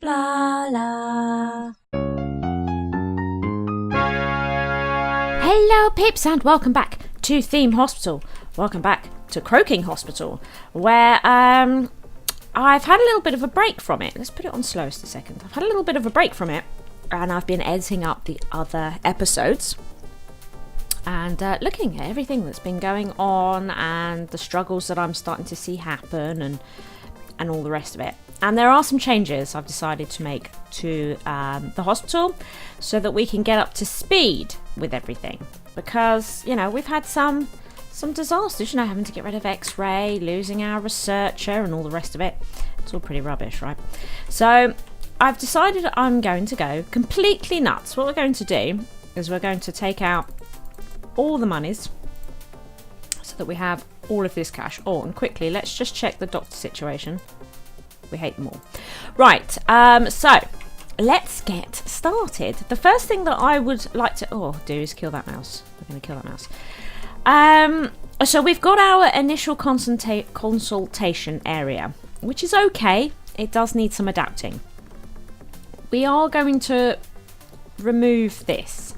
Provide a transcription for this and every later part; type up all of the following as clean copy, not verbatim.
Blarla. Hello Pips and welcome back to Theme Hospital. Welcome back to Croaking Hospital, where I've had a little bit of a break from it. Let's put it on slowest a second. I've had a little bit of a break from it and I've been editing up the other episodes and looking at everything that's been going on and the struggles that I'm starting to see happen and all the rest of it. And there are some changes I've decided to make to the hospital so that we can get up to speed with everything. Because, you know, we've had some disasters, you know, having to get rid of X-ray, losing our researcher and all the rest of it. It's all pretty rubbish, right? So I've decided I'm going to go completely nuts. What we're going to do is we're going to take out all the monies so that we have all of this cash. Oh, and quickly, let's just check the doctor situation. We hate them all. Right, so let's get started. The first thing that I would like to do is kill that mouse. We're going to kill that mouse. So we've got our initial consultation area, which is okay. It does need some adapting. We are going to remove this.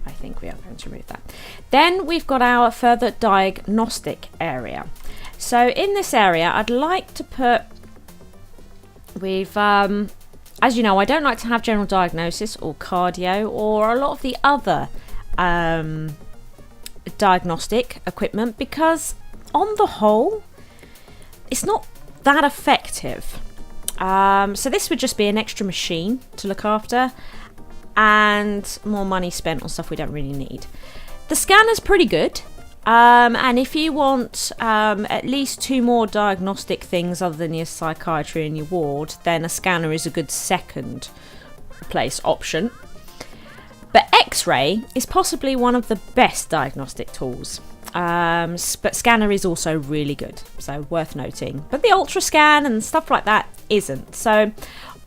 I think we are going to remove that. Then we've got our further diagnostic area. So in this area, I'd like to put... as you know, I don't like to have general diagnosis or cardio or a lot of the other diagnostic equipment because on the whole, it's not that effective. So this would just be an extra machine to look after and more money spent on stuff we don't really need. The scanner's pretty good. And if you want at least 2 more diagnostic things other than your psychiatry and your ward, then a scanner is a good second place option. But X-ray is possibly one of the best diagnostic tools. But scanner is also really good, so worth noting. But the ultrascan and stuff like that isn't. So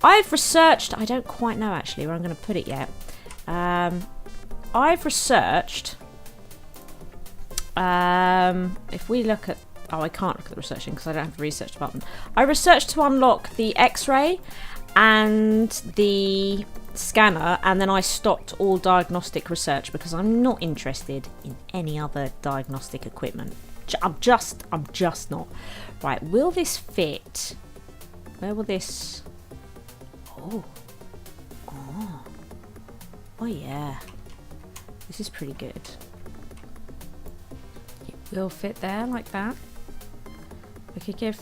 I've researched, I don't quite know actually where I'm going to put it yet. I've researched... if we look at... Oh, I can't look at the researching because I don't have the research button. I researched to unlock the X-ray and the scanner, and then I stopped all diagnostic research because I'm not interested in any other diagnostic equipment. I'm just not. Right, will this fit? Where will this... Oh yeah. This is pretty good. Will fit there like that. We could give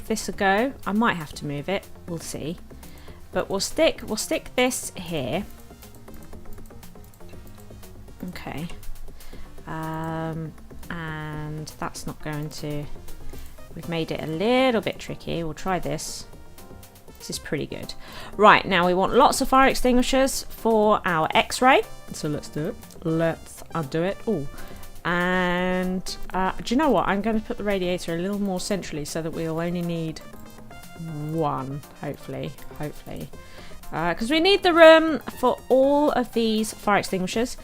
this a go. I might have to move it. We'll see. But we'll stick this here. Okay. And that's not going to... We've made it a little bit tricky. We'll try this. This is pretty good. Right, now we want lots of fire extinguishers for our X-ray. So let's do it. Let's undo it. Oh. And do you know what? I'm going to put the radiator a little more centrally so that we'll only need 1, hopefully. Because we need the room for all of these fire extinguishers.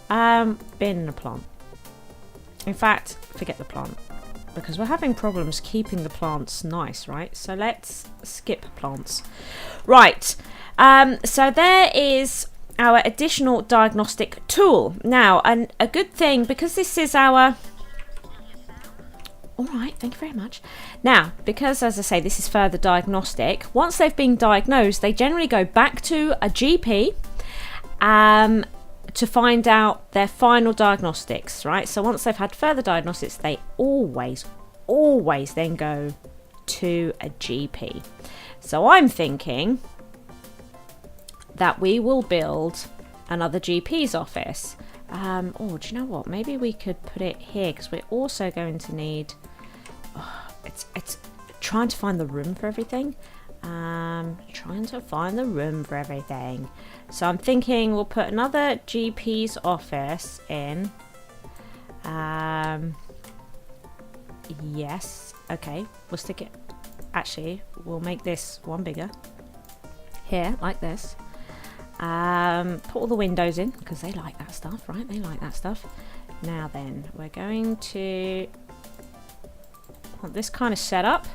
Bin and a plant. In fact, forget the plant. Because we're having problems keeping the plants nice, right? So let's skip plants. Right. So there is... our additional diagnostic tool. Now, and a good thing, because this is our... Alright, thank you very much. Now, because, as I say, this is further diagnostic, once they've been diagnosed, they generally go back to a GP to find out their final diagnostics, right? So once they've had further diagnostics, they always then go to a GP. So I'm thinking... that we will build another GP's office. Do you know what? Maybe we could put it here because we're also going to need... it's trying to find the room for everything. So I'm thinking we'll put another GP's office in. Yes. Okay. We'll stick it... Actually, we'll make this one bigger. Here, like this. Put all the windows in because they like that stuff, right? They like that stuff. Now then, we're going to want this kind of setup.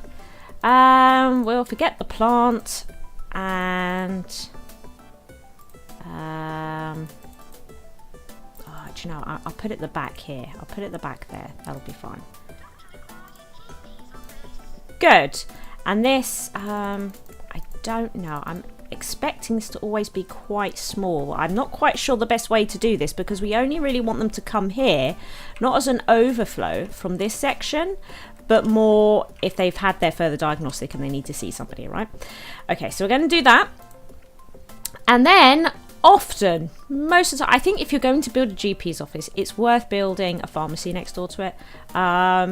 We'll forget the plant And do you know, I'll put it at the back here. I'll put it at the back there. That'll be fine. Good. And this, I don't know. I'm expecting this to always be quite small. I'm not quite sure the best way to do this because we only really want them to come here, not as an overflow from this section, but more if they've had their further diagnostic and they need to see somebody, right? Okay, so we're going to do that. And then often, most of the time, I think if you're going to build a GP's office, it's worth building a pharmacy next door to it,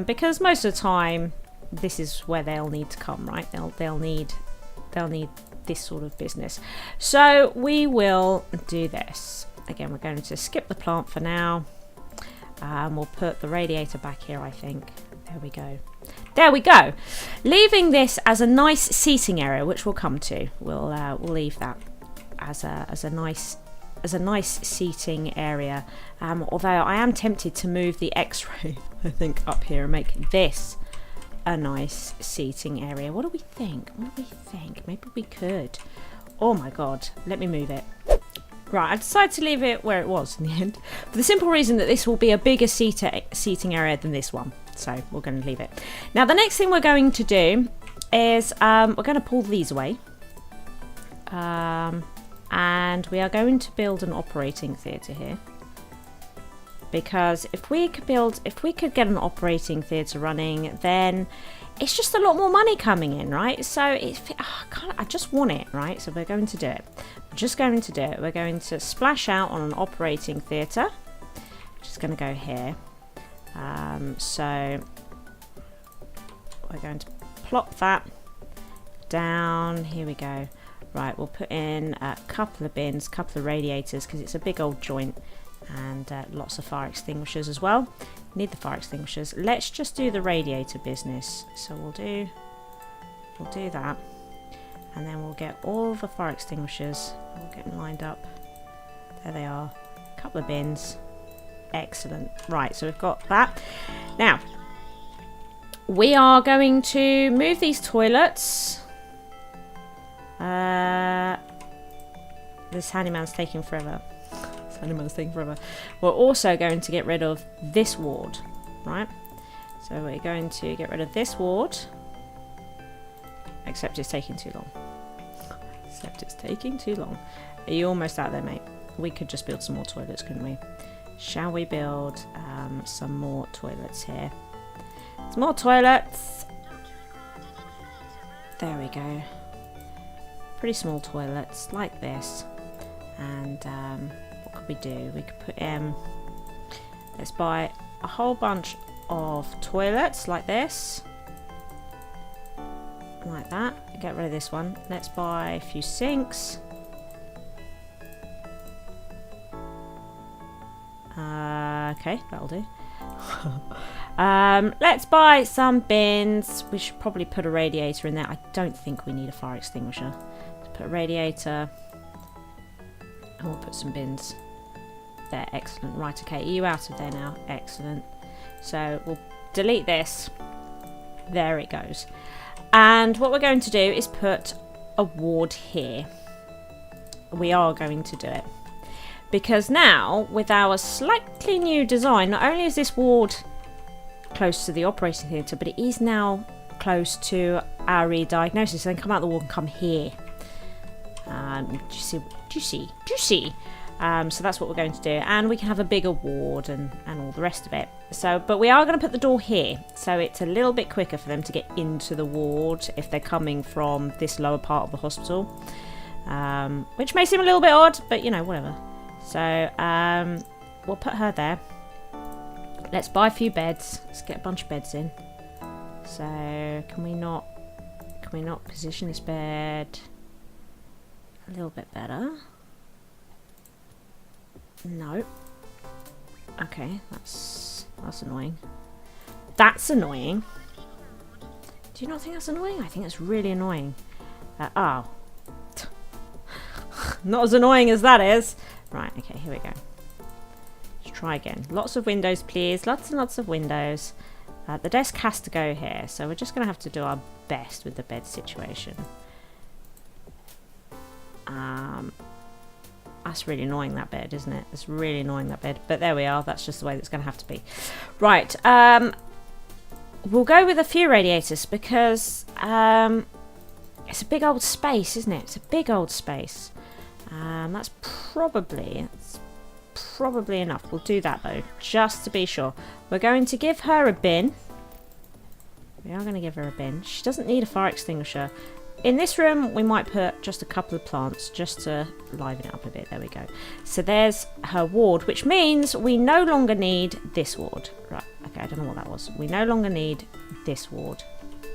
because most of the time this is where they'll need to come, right? They'll need this sort of business. So we will do this. Again, we're going to skip the plant for now. We'll put the radiator back here, I think. There we go. There we go. Leaving this as a nice seating area, which we'll come to. We'll leave that as a nice seating area. Although I am tempted to move the X-ray, I think, up here and make this a nice seating area. What do we think? Maybe we could. Oh my god, let me move it. Right, I decided to leave it where it was in the end, for the simple reason that this will be a bigger seating area than this one. So we're going to leave it. Now the next thing we're going to do is we're going to pull these away. And we are going to build an operating theatre here. Because if we could get an operating theatre running, then it's just a lot more money coming in, right? So I just want it, right? So we're going to do it. We're just going to do it. We're going to splash out on an operating theatre. Just going to go here. So we're going to plop that down. Here we go. Right, we'll put in a couple of bins, a couple of radiators, because it's a big old joint, and lots of fire extinguishers as well. Need the fire extinguishers. Let's just do the radiator business. So we'll do that, and then we'll get all the fire extinguishers. We'll get them lined up. There they are. A couple of bins. Excellent. Right, so we've got that. Now we are going to move these toilets. This handyman's taking forever. We're also going to get rid of this ward, right? So we're going to get rid of this ward. Except it's taking too long. Are you almost out there, mate? We could just build some more toilets, couldn't we? Shall we build some more toilets here? Some more toilets. There we go. Pretty small toilets like this. And what could we do? We could put in, let's buy a whole bunch of toilets like this. Like that. Get rid of this one. Let's buy a few sinks. Okay, that'll do. Let's buy some bins. We should probably put a radiator in there. I don't think we need a fire extinguisher. Let's put a radiator. And we'll put some bins there. Excellent. Right, okay. Are you out of there now? Excellent. So we'll delete this. There it goes. And what we're going to do is put a ward here. We are going to do it. Because now, with our slightly new design, not only is this ward close to the operating theatre, but it is now close to our diagnosis. So then come out the ward and come here. Do you see? So that's what we're going to do. And we can have a bigger ward and all the rest of it. So, but we are going to put the door here. So it's a little bit quicker for them to get into the ward if they're coming from this lower part of the hospital. Which may seem a little bit odd, but you know, whatever. So we'll put her there. Let's buy a few beds. Let's get a bunch of beds in. So can we not position this bed a little bit better? No. Okay, that's annoying. That's annoying. Do you not think that's annoying? I think that's really annoying. Oh. Not as annoying as that is. Right, okay, here we go. Let's try again. Lots of windows, please. Lots and lots of windows. The desk has to go here, so we're just going to have to do our best with the bed situation. That's really annoying, that bed, isn't it? It's really annoying, that bed. But there we are. That's just the way that's going to have to be. Right. We'll go with a few radiators because it's a big old space, isn't it? It's a big old space. That's probably enough. We'll do that, though, just to be sure. We're going to give her a bin. We are going to give her a bin. She doesn't need a fire extinguisher. In this room, we might put just a couple of plants just to liven it up a bit. There we go. So there's her ward, which means we no longer need this ward. Right, okay, I don't know what that was. We no longer need this ward.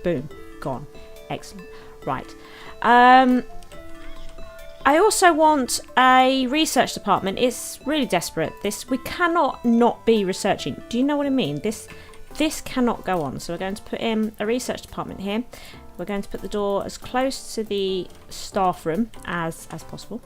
Boom, gone. Excellent. Right. I also want a research department. It's really desperate. We cannot not be researching. Do you know what I mean? This cannot go on. So we're going to put in a research department here. We're going to put the door as close to the staff room as possible.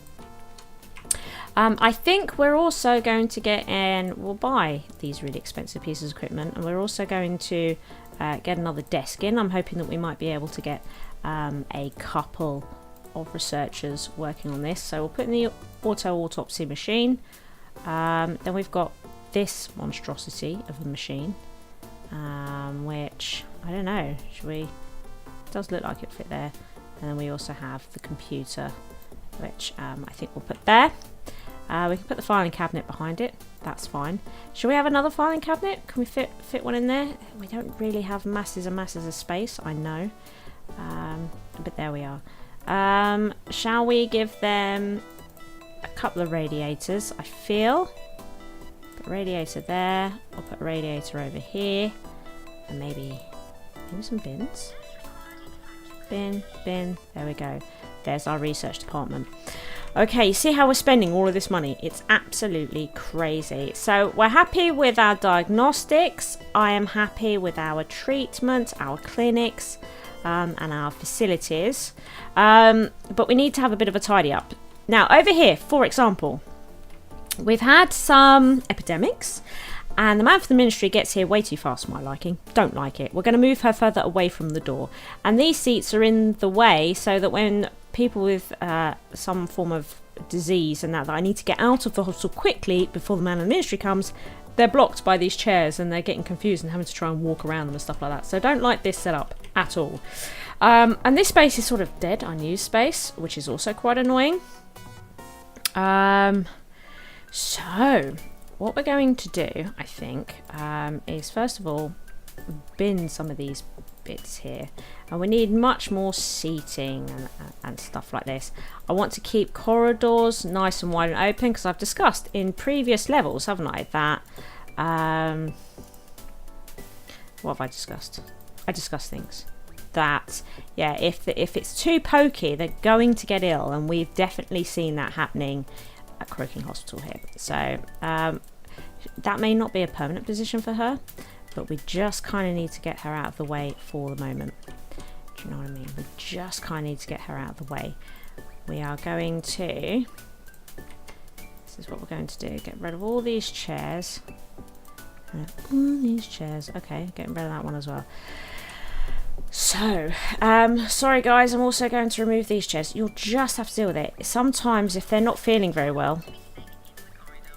I think we're also going to get in, we'll buy these really expensive pieces of equipment, and we're also going to get another desk in. I'm hoping that we might be able to get a couple of researchers working on this. So we'll put in the autopsy machine. Then we've got this monstrosity of a machine, which, I don't know, should we... It does look like it fit there. And then we also have the computer, which I think we'll put there. We can put the filing cabinet behind it. That's fine. Should we have another filing cabinet? Can we fit one in there? We don't really have masses and masses of space, I know. But there we are. Shall we give them a couple of radiators? I feel. Put a radiator there. I'll put a radiator over here. And maybe some bins. Bin, there we go. There's our research department. Okay, you see how we're spending all of this money? It's absolutely crazy. So we're happy with our diagnostics. I am happy with our treatment, our clinics, and our facilities. But we need to have a bit of a tidy up. Now, over here, for example, we've had some epidemics. And the man from the ministry gets here way too fast for my liking. Don't like it. We're going to move her further away from the door. And these seats are in the way so that when people with some form of disease and that I need to get out of the hospital quickly before the man in the ministry comes, they're blocked by these chairs and they're getting confused and having to try and walk around them and stuff like that. So don't like this setup at all. And this space is sort of dead, unused space, which is also quite annoying. So... what we're going to do, I think, is first of all bin some of these bits here. And we need much more seating and stuff like this. I want to keep corridors nice and wide and open because I've discussed in previous levels, haven't I, that... what have I discussed? I discussed things. That, yeah, if it's too pokey, they're going to get ill. And we've definitely seen that happening at Croaking Hospital here. So that may not be a permanent position for her, but we just kind of need to get her out of the way for the moment. Do you know what I mean? We just kind of need to get her out of the way. We are going to... this is what we're going to do. Get rid of all these chairs. All these chairs. Okay, getting rid of that one as well. So, sorry guys, I'm also going to remove these chairs. You'll just have to deal with it. Sometimes if they're not feeling very well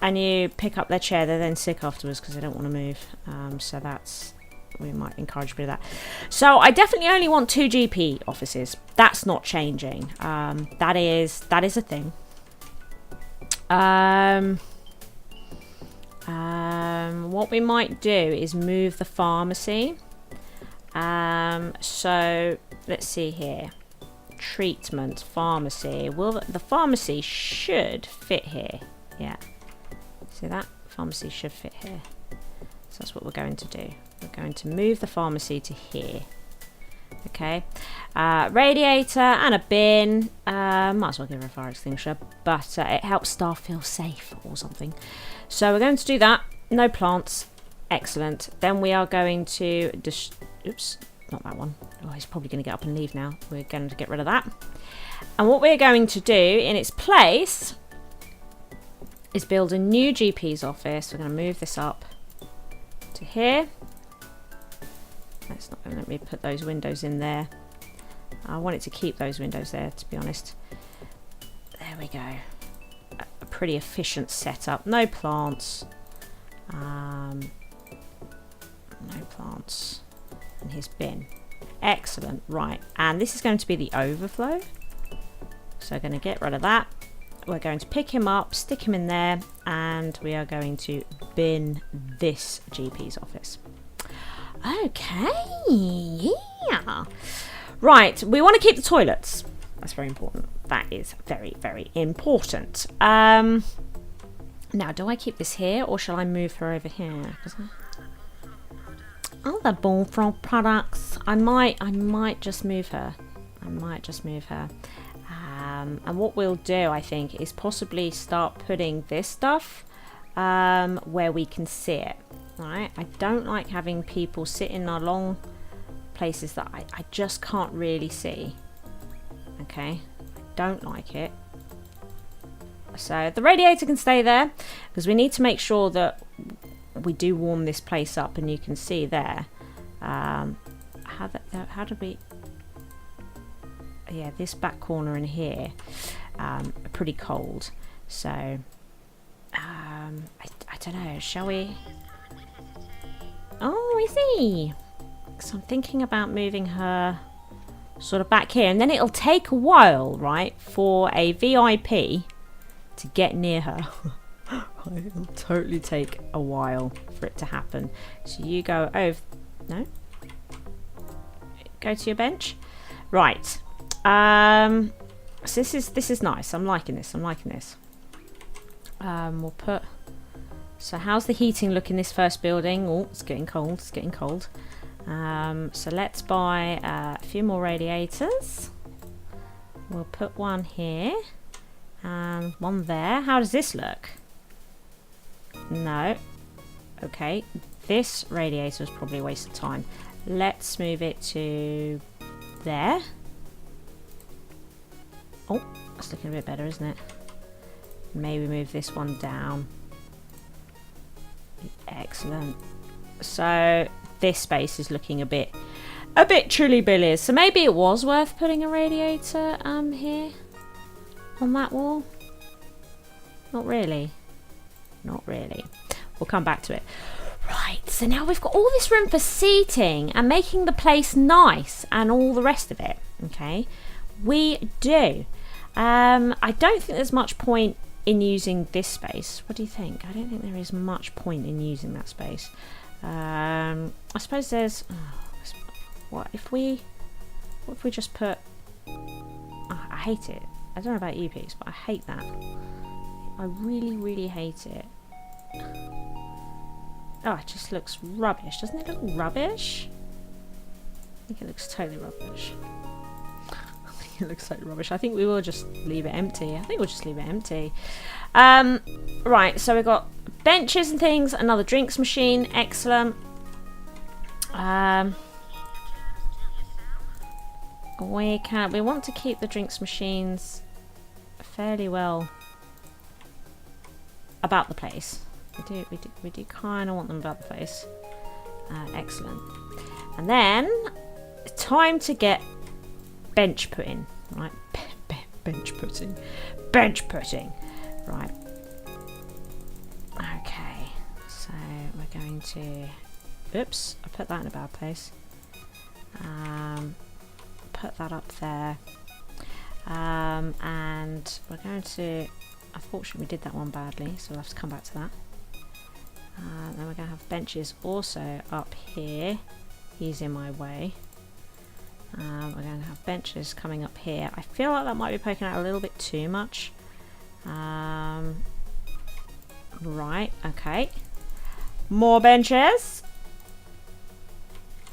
and you pick up their chair, they're then sick afterwards because they don't want to move. So that's, we might encourage a bit of that. So I definitely only want 2 GP offices. That's not changing. That is a thing. What we might do is move the pharmacy. So let's see here. Treatment, pharmacy. Well, the pharmacy should fit here. Yeah. See that? Pharmacy should fit here. So that's what we're going to do. We're going to move the pharmacy to here. Okay. Radiator and a bin. Might as well give her a fire extinguisher, but it helps staff feel safe or something. So we're going to do that. No plants. Excellent. Then we are going to... oops, not that one. Oh, he's probably going to get up and leave now. We're going to get rid of that. And what we're going to do in its place is build a new GP's office. We're going to move this up to here. That's not going to let me put those windows in there. I wanted to keep those windows there, to be honest. There There we go. A pretty efficient setup. No plants. No plants. And his bin. Excellent. Right. And this is going to be the overflow. So we're going to get rid of that. We're going to pick him up, stick him in there, and we are going to bin this GP's office. Okay. Yeah. Right. We want to keep the toilets. That's very important. That is very, very important. Now, do I keep this here or shall I move her over here? Other bullfrog products. I might just move her. And what we'll do, I think, is possibly start putting this stuff where we can see it. Right? I don't like having people sitting along places that I just can't really see. Okay? I don't like it. So the radiator can stay there because we need to make sure that we do warm this place up, and you can see there. How did we... Yeah, this back corner in here are pretty cold. So, I don't know. Shall we... Oh, I see. So I'm thinking about moving her sort of back here. And then it'll take a while, right, for a VIP to get near her. It'll totally take a while for it to happen. So you go over... No? Go to your bench. Right. So this is nice. I'm liking this. We'll put... So how's the heating look in this first building? Oh, it's getting cold. So let's buy a few more radiators. We'll put one here and one there. How does this look? No. Okay. This radiator is probably a waste of time. Let's move it to there. Oh, that's looking a bit better, isn't it? Maybe move this one down. Excellent. So this space is looking a bit chilly-billy. So maybe it was worth putting a radiator here on that wall. Not really. We'll come back to it. Right, so now we've got all this room for seating and making the place nice and all the rest of it. Okay, we do. I don't think there's much point in using this space. What do you think? I don't think there is much point in using that space. I suppose there's... what if we just put... Oh, I hate it. I don't know about you, Peeps, but I hate that. I really, really hate it. Oh, it just looks rubbish. Doesn't it look rubbish? I think it looks totally rubbish. I think we will just leave it empty. Right, so we've got benches and things, another drinks machine, excellent. We want to keep the drinks machines fairly well about the place. We do kind of want them about the place. Excellent. And then time to get bench put in, right? Bench putting. Right. Okay. So we're going to... Oops, I put that in a bad place. Put that up there. And we're going to... Unfortunately, we did that one badly, so we'll have to come back to that. Then we're going to have benches also up here. He's in my way. We're going to have benches coming up here. I feel like that might be poking out a little bit too much. Right, okay. More benches.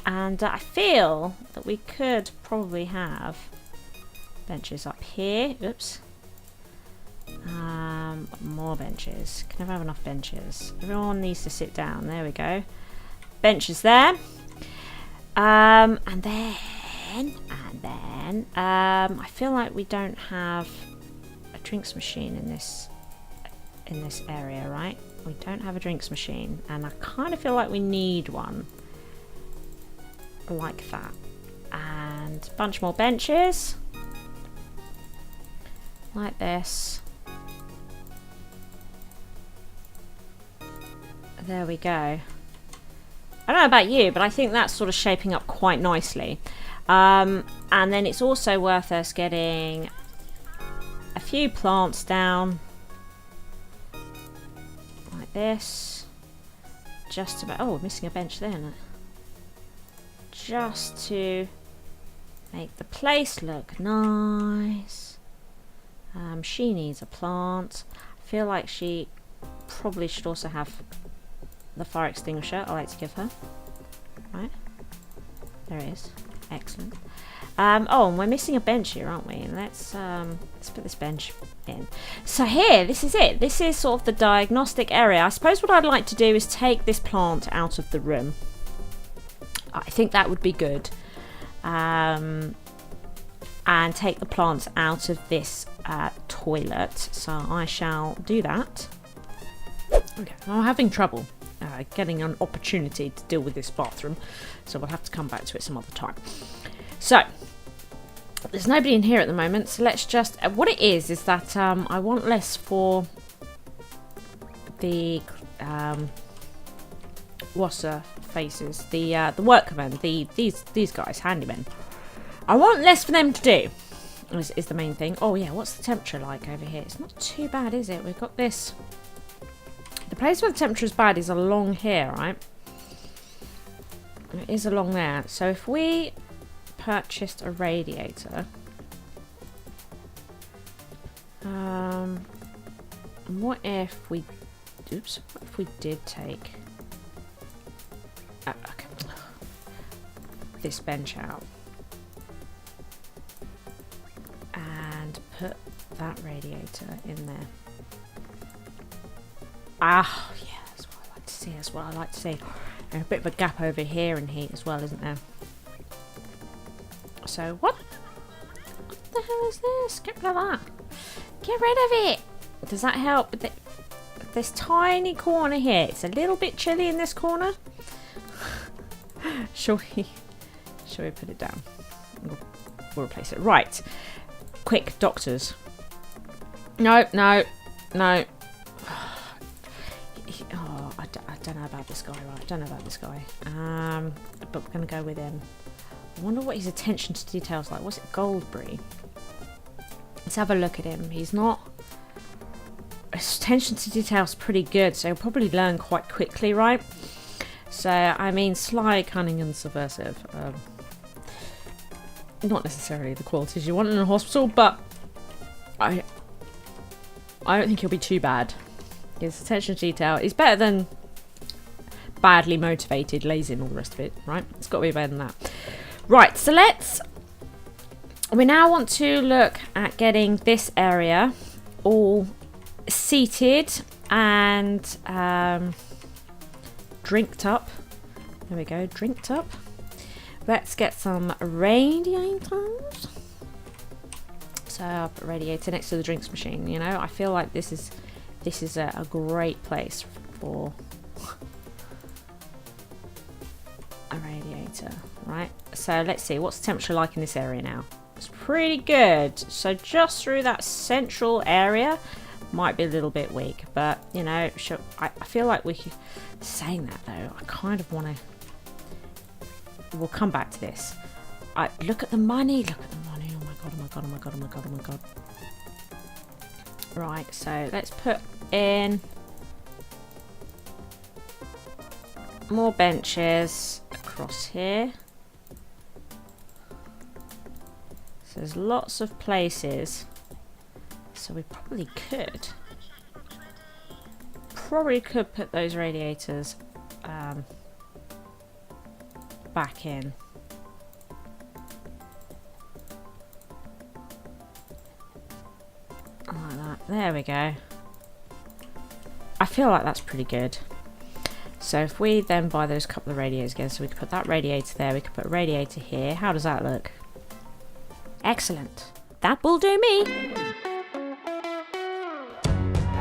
And I feel that we could probably have benches up here. Oops. More benches. Can never have enough benches. Everyone needs to sit down. There we go. Benches there. And then I feel like we don't have a drinks machine in this area, right? We don't have a drinks machine, and I kind of feel like we need one like that. And a bunch more benches. like this. There we go. I don't know about you, but I think that's sort of shaping up quite nicely. And then it's also worth us getting a few plants down like this. Just about, oh, we're missing a bench there, isn't it? Just to make the place look nice. She needs a plant. I feel like she probably should also have the fire extinguisher I like to give her. Right, there it is. Excellent. Oh, and we're missing a bench here, aren't we? Let's put this bench in. So here, this is it. This is sort of the diagnostic area. I suppose what I'd like to do is take this plant out of the room. I think that would be good. And take the plants out of this toilet. So I shall do that. Okay, I'm having trouble getting an opportunity to deal with this bathroom, so we'll have to come back to it some other time. So there's nobody in here at the moment, so let's just what it is that I want less for the wasser faces, the workmen, these guys, handymen. I want less for them to do is the main thing. Oh yeah, what's the temperature like over here? It's not too bad, is it? We've got this. The place where the temperature is bad is along here, right? It is along there. So if we purchased a radiator, what if we did take okay, this bench out and put that radiator in there? Ah, yeah, that's what I like to see. That's what I like to see. And a bit of a gap over here in heat as well, isn't there? So what the hell is this? Get rid of that. Get rid of it. Does that help with this tiny corner here? It's a little bit chilly in this corner. Shall we put it down? We'll replace it. Right. Quick, doctors. No. Oh, I don't know about this guy, right? I don't know about this guy. But we're going to go with him. I wonder what his attention to detail is like. What's it, Goldberry? Let's have a look at him. He's not... His attention to detail is pretty good, so he'll probably learn quite quickly, right? So, I mean, sly, cunning, and subversive. Not necessarily the qualities you want in a hospital, but I don't think he'll be too bad. His attention to detail is better than badly motivated, lazy, and all the rest of it, right? It's got to be better than that. Right, so we now want to look at getting this area all seated and drinked up. There we go, drinked up. Let's get some radiators. So I'll put a radiator next to the drinks machine. You know, I feel like this is a great place for a radiator, right? So let's see, what's the temperature like in this area now? It's pretty good. So just through that central area, might be a little bit weak, but you know, I feel like saying that though, I kind of want to. We'll come back to this. Look at the money. Look at the money. Oh my god. Oh my god. Oh my god. Oh my god. Oh my god. Right. So let's put in more benches across here. So there's lots of places. So we probably could put those radiators back in. Like that. There we go. I feel like that's pretty good. So if we then buy those couple of radiators again, so we could put that radiator there, we could put a radiator here. How does that look? Excellent. That will do me.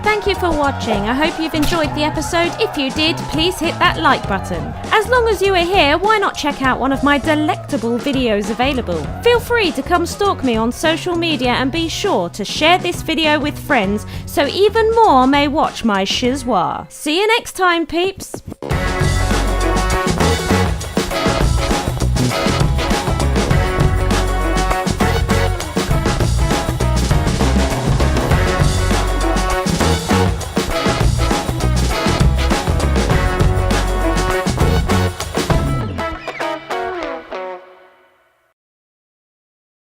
Thank you for watching. I hope you've enjoyed the episode. If you did, please hit that like button. As long as you are here, why not check out one of my delectable videos available? Feel free to come stalk me on social media and be sure to share this video with friends so even more may watch my schizwa. See you next time, peeps.